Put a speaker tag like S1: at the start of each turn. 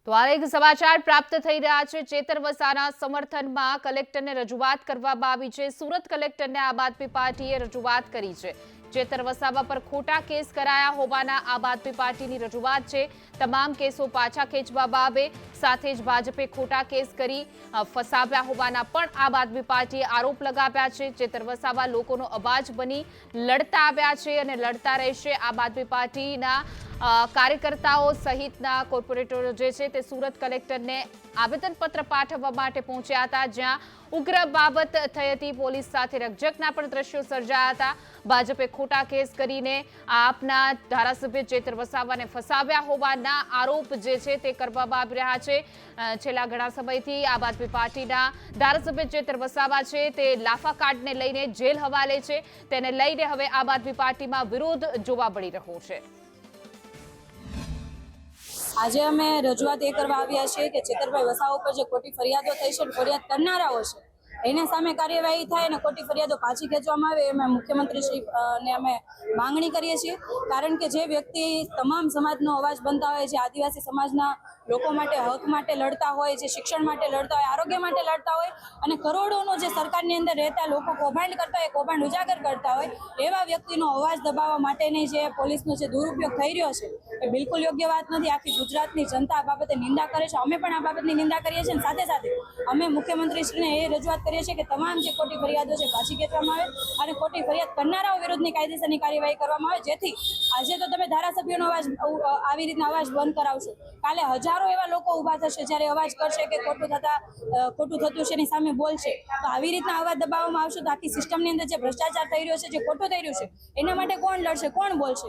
S1: તો આ એક સમાચાર પ્રાપ્ત થઈ રહ્યા છે। ચેતર વસાના સમર્થનમાં કલેક્ટરને રજૂઆત કરવામાં આવી છે। સુરત કલેક્ટરને આમ આદમી પાર્ટીએ રજૂઆત કરી છે। ચેતર વસાવા પર ખોટા કેસ કરાયા હોવાના આમ આદમી પાર્ટીની રજૂઆત છે। તમામ કેસો પાછા ખેંચવામાં આવે, સાથે જ ભાજપે ખોટા કેસ કરી ફસાવ્યા હોવાના પણ આમ આદમી પાર્ટીએ આરોપ લગાવ્યા છે। ચેતર વસાવા લોકોનો અવાજ બની લડતા આવ્યા છે અને લડતા રહેશે। આમ આદમી પાર્ટીના કાર્યકર્તાઓ સહિતના કોર્પોરેટરો જે છે તે સુરત કલેક્ટરને આવેદનપત્ર પાઠવવા માટે પહોંચ્યા હતા, જ્યાં ઉગ્ર બાબત થઈ હતી। પોલીસ સાથે રકઝકના પણ દ્રશ્યો સર્જાયા હતા। ભાજપે ખોટા કેસ કરીને આપના ધારાસભ્ય ચેતર વસાવાને ફસાવ્યા હોવાના આરોપ જે છે તે કરવામાં આવી રહ્યા છે। છેલ્લા ઘણા સમયથી આમ આદમી પાર્ટીના ધારાસભ્ય ચેતર વસાવા છે તે લાફા કાર્ડને લઈને જેલ હવાલે છે। તેને લઈને હવે આમ આદમી પાર્ટીમાં વિરોધ જોવા મળી રહ્યો છે।
S2: આજે અમે રજૂઆત એ કરવા આવ્યા છીએ કે ચેતરભાઈ વસાવા ઉપર જે ખોટી ફરિયાદો થઈ છે, ફરિયાદ કરનારાઓ છે એના સામે કાર્યવાહી થાય અને ખોટી ફરિયાદો પાછી ખેંચવામાં આવે, એમાં મુખ્યમંત્રીશ્રીને અમે માંગણી કરીએ છીએ। કારણ કે જે વ્યક્તિ તમામ સમાજનો અવાજ બનતા હોય છે, આદિવાસી સમાજના લોકો માટે હક માટે લડતા હોય, જે શિક્ષણ માટે લડતા હોય, આરોગ્ય માટે લડતા હોય અને કરોડોનો જે સરકારની અંદર રહેતા લોકો કૌભાંડ કરતા હોય, કૌભાંડ ઉજાગર કરતા હોય, એવા વ્યક્તિનો અવાજ દબાવવા માટેની જે પોલીસનો જે દુરુપયોગ થઈ રહ્યો છે એ બિલકુલ યોગ્ય વાત નથી। આખી ગુજરાતની જનતા આ બાબતે નિંદા કરે છે, અમે પણ આ બાબતની નિંદા કરીએ છીએ। સાથે સાથે અમે મુખ્યમંત્રીશ્રીને એ રજૂઆત કરીએ છીએ કે તમામ જે ખોટી ફરિયાદો છે પાછી ખેંચવામાં આવે અને ખોટી ફરિયાદ કરનારાઓ વિરુદ્ધની કાયદેસરની કાર્યવાહી કરવામાં આવે, જેથી આજે તો તમે ધારાસભ્યોનો અવાજ આવી રીતના અવાજ બંધ કરાવશો, કાલે હજારો એવા લોકો ઊભા થશે જ્યારે અવાજ કરશે કે ખોટું થતું છે એની સામે બોલશે। તો આવી રીતના અવાજ દબાવવામાં આવશે તો આખી સિસ્ટમની અંદર જે ભ્રષ્ટાચાર થઈ રહ્યો છે, જે ખોટું થઈ રહ્યું છે, એના માટે કોણ લડશે, કોણ બોલશે?